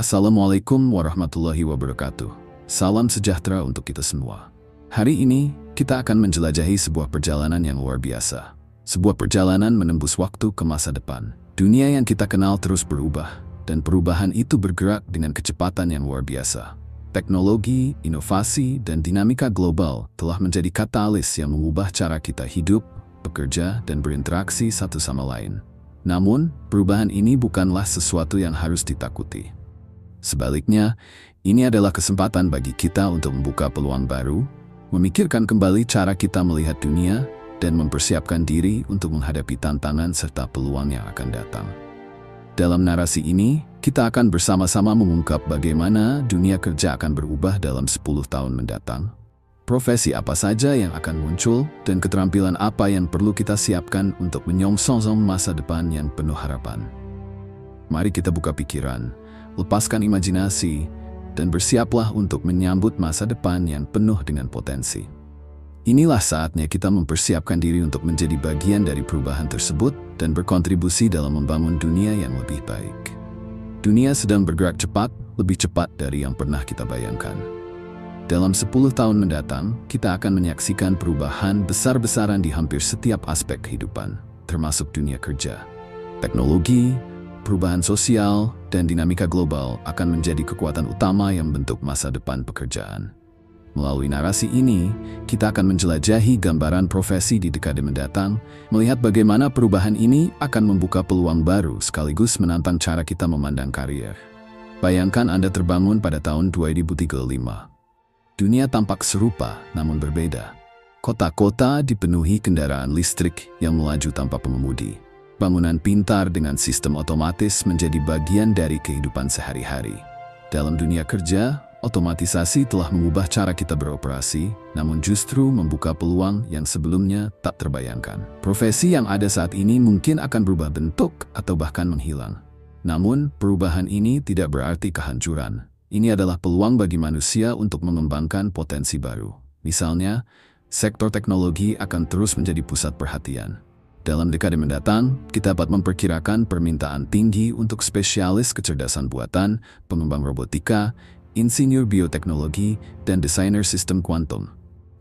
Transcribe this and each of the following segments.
Assalamualaikum warahmatullahi wabarakatuh. Salam sejahtera untuk kita semua. Hari ini, kita akan menjelajahi sebuah perjalanan yang luar biasa. Sebuah perjalanan menembus waktu ke masa depan. Dunia yang kita kenal terus berubah, dan perubahan itu bergerak dengan kecepatan yang luar biasa. Teknologi, inovasi, dan dinamika global telah menjadi katalis yang mengubah cara kita hidup, bekerja, dan berinteraksi satu sama lain. Namun, perubahan ini bukanlah sesuatu yang harus ditakuti. Sebaliknya, ini adalah kesempatan bagi kita untuk membuka peluang baru, memikirkan kembali cara kita melihat dunia, dan mempersiapkan diri untuk menghadapi tantangan serta peluang yang akan datang. Dalam narasi ini, kita akan bersama-sama mengungkap bagaimana dunia kerja akan berubah dalam 10 tahun mendatang, profesi apa saja yang akan muncul, dan keterampilan apa yang perlu kita siapkan untuk menyongsong masa depan yang penuh harapan. Mari kita buka pikiran, lepaskan imajinasi, dan bersiaplah untuk menyambut masa depan yang penuh dengan potensi. Inilah saatnya kita mempersiapkan diri untuk menjadi bagian dari perubahan tersebut dan berkontribusi dalam membangun dunia yang lebih baik. Dunia sedang bergerak cepat, lebih cepat dari yang pernah kita bayangkan. Dalam 10 tahun mendatang, kita akan menyaksikan perubahan besar-besaran di hampir setiap aspek kehidupan, termasuk dunia kerja. Teknologi, perubahan sosial, dan dinamika global akan menjadi kekuatan utama yang membentuk masa depan pekerjaan. Melalui narasi ini, kita akan menjelajahi gambaran profesi di dekade mendatang, melihat bagaimana perubahan ini akan membuka peluang baru sekaligus menantang cara kita memandang karier. Bayangkan Anda terbangun pada tahun 2035. Dunia tampak serupa, namun berbeda. Kota-kota dipenuhi kendaraan listrik yang melaju tanpa pengemudi. Bangunan pintar dengan sistem otomatis menjadi bagian dari kehidupan sehari-hari. Dalam dunia kerja, otomatisasi telah mengubah cara kita beroperasi, namun justru membuka peluang yang sebelumnya tak terbayangkan. Profesi yang ada saat ini mungkin akan berubah bentuk atau bahkan menghilang. Namun, perubahan ini tidak berarti kehancuran. Ini adalah peluang bagi manusia untuk mengembangkan potensi baru. Misalnya, sektor teknologi akan terus menjadi pusat perhatian. Dalam dekade mendatang, kita dapat memperkirakan permintaan tinggi untuk spesialis kecerdasan buatan, pengembang robotika, insinyur bioteknologi, dan desainer sistem kuantum.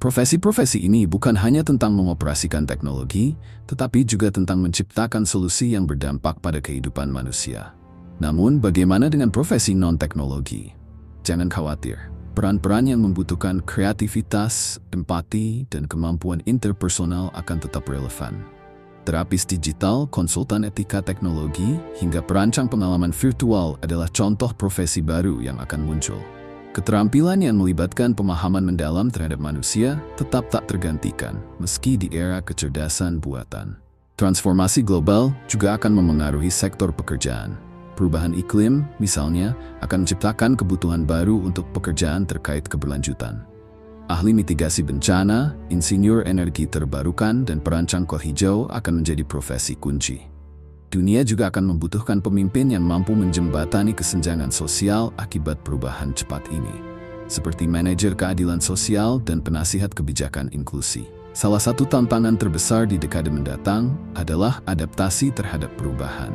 Profesi-profesi ini bukan hanya tentang mengoperasikan teknologi, tetapi juga tentang menciptakan solusi yang berdampak pada kehidupan manusia. Namun, bagaimana dengan profesi non-teknologi? Jangan khawatir. Peran-peran yang membutuhkan kreativitas, empati, dan kemampuan interpersonal akan tetap relevan. Terapis digital, konsultan etika teknologi, hingga perancang pengalaman virtual adalah contoh profesi baru yang akan muncul. Keterampilan yang melibatkan pemahaman mendalam terhadap manusia tetap tak tergantikan, meski di era kecerdasan buatan. Transformasi global juga akan memengaruhi sektor pekerjaan. Perubahan iklim, misalnya, akan menciptakan kebutuhan baru untuk pekerjaan terkait keberlanjutan. Ahli mitigasi bencana, insinyur energi terbarukan, dan perancang kod hijau akan menjadi profesi kunci. Dunia juga akan membutuhkan pemimpin yang mampu menjembatani kesenjangan sosial akibat perubahan cepat ini, seperti manajer keadilan sosial dan penasihat kebijakan inklusi. Salah satu tantangan terbesar di dekade mendatang adalah adaptasi terhadap perubahan.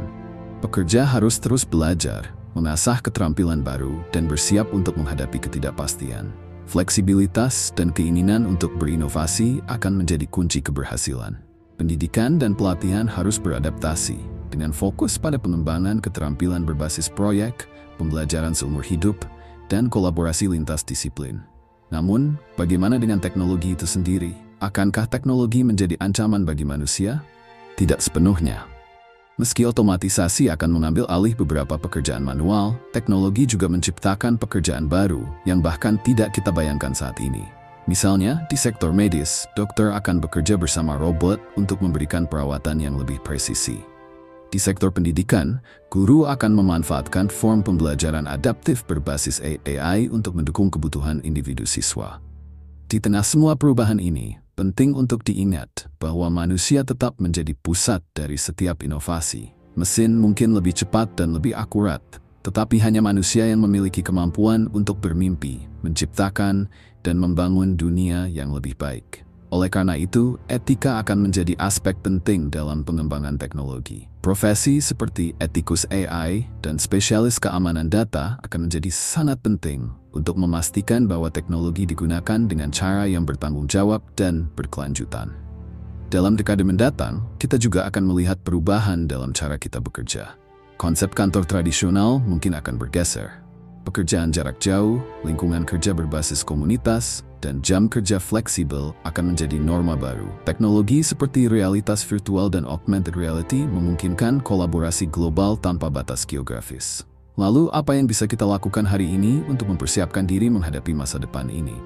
Pekerja harus terus belajar, mengasah keterampilan baru, dan bersiap untuk menghadapi ketidakpastian. Fleksibilitas dan keinginan untuk berinovasi akan menjadi kunci keberhasilan. Pendidikan dan pelatihan harus beradaptasi, dengan fokus pada pengembangan keterampilan berbasis proyek, pembelajaran seumur hidup, dan kolaborasi lintas disiplin. Namun, bagaimana dengan teknologi itu sendiri? Akankah teknologi menjadi ancaman bagi manusia? Tidak sepenuhnya. Meski otomatisasi akan mengambil alih beberapa pekerjaan manual, teknologi juga menciptakan pekerjaan baru yang bahkan tidak kita bayangkan saat ini. Misalnya, di sektor medis, dokter akan bekerja bersama robot untuk memberikan perawatan yang lebih presisi. Di sektor pendidikan, guru akan memanfaatkan form pembelajaran adaptif berbasis AI untuk mendukung kebutuhan individu siswa. Di tengah semua perubahan ini, penting untuk diingat bahwa manusia tetap menjadi pusat dari setiap inovasi. Mesin mungkin lebih cepat dan lebih akurat, tetapi hanya manusia yang memiliki kemampuan untuk bermimpi, menciptakan, dan membangun dunia yang lebih baik. Oleh karena itu, etika akan menjadi aspek penting dalam pengembangan teknologi. Profesi seperti etikus AI dan spesialis keamanan data akan menjadi sangat penting untuk memastikan bahwa teknologi digunakan dengan cara yang bertanggung jawab dan berkelanjutan. Dalam dekade mendatang, kita juga akan melihat perubahan dalam cara kita bekerja. Konsep kantor tradisional mungkin akan bergeser. Pekerjaan jarak jauh, lingkungan kerja berbasis komunitas, dan jam kerja fleksibel akan menjadi norma baru. Teknologi seperti realitas virtual dan augmented reality memungkinkan kolaborasi global tanpa batas geografis. Lalu, apa yang bisa kita lakukan hari ini untuk mempersiapkan diri menghadapi masa depan ini?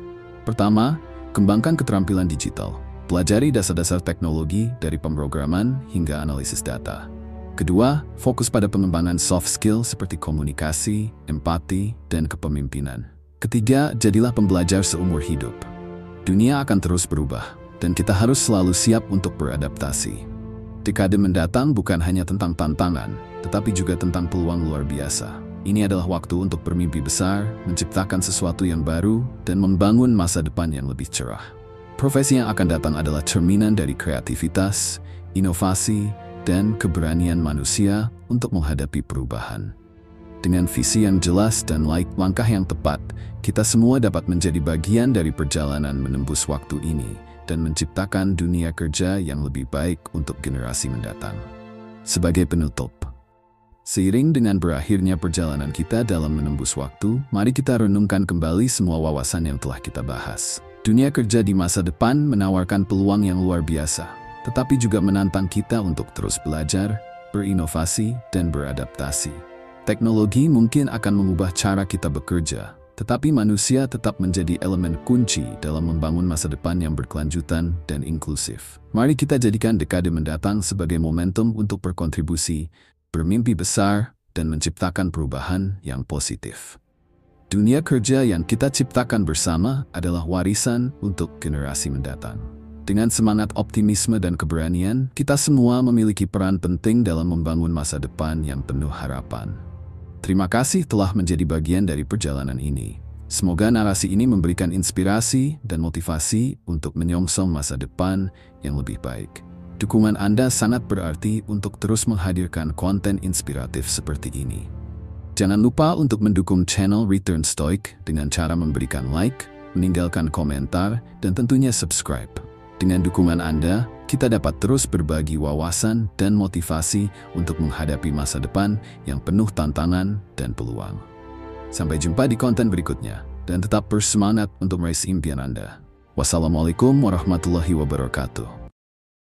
Pertama, kembangkan keterampilan digital. Pelajari dasar-dasar teknologi dari pemrograman hingga analisis data. Kedua, fokus pada pengembangan soft skill seperti komunikasi, empati, dan kepemimpinan. Ketiga, jadilah pembelajar seumur hidup. Dunia akan terus berubah, dan kita harus selalu siap untuk beradaptasi. Dekade mendatang bukan hanya tentang tantangan, tetapi juga tentang peluang luar biasa. Ini adalah waktu untuk bermimpi besar, menciptakan sesuatu yang baru, dan membangun masa depan yang lebih cerah. Profesi yang akan datang adalah cerminan dari kreativitas, inovasi, dan keberanian manusia untuk menghadapi perubahan. Dengan visi yang jelas dan langkah yang tepat, kita semua dapat menjadi bagian dari perjalanan menembus waktu ini dan menciptakan dunia kerja yang lebih baik untuk generasi mendatang. Sebagai penutup, seiring dengan berakhirnya perjalanan kita dalam menembus waktu, mari kita renungkan kembali semua wawasan yang telah kita bahas. Dunia kerja di masa depan menawarkan peluang yang luar biasa, tetapi juga menantang kita untuk terus belajar, berinovasi, dan beradaptasi. Teknologi mungkin akan mengubah cara kita bekerja, tetapi manusia tetap menjadi elemen kunci dalam membangun masa depan yang berkelanjutan dan inklusif. Mari kita jadikan dekade mendatang sebagai momentum untuk berkontribusi, bermimpi besar, dan menciptakan perubahan yang positif. Dunia kerja yang kita ciptakan bersama adalah warisan untuk generasi mendatang. Dengan semangat optimisme dan keberanian, kita semua memiliki peran penting dalam membangun masa depan yang penuh harapan. Terima kasih telah menjadi bagian dari perjalanan ini. Semoga narasi ini memberikan inspirasi dan motivasi untuk menyongsong masa depan yang lebih baik. Dukungan Anda sangat berarti untuk terus menghadirkan konten inspiratif seperti ini. Jangan lupa untuk mendukung channel Return Stoic dengan cara memberikan like, meninggalkan komentar, dan tentunya subscribe. Dengan dukungan Anda, kita dapat terus berbagi wawasan dan motivasi untuk menghadapi masa depan yang penuh tantangan dan peluang. Sampai jumpa di konten berikutnya, dan tetap bersemangat untuk meraih impian Anda. Wassalamualaikum warahmatullahi wabarakatuh.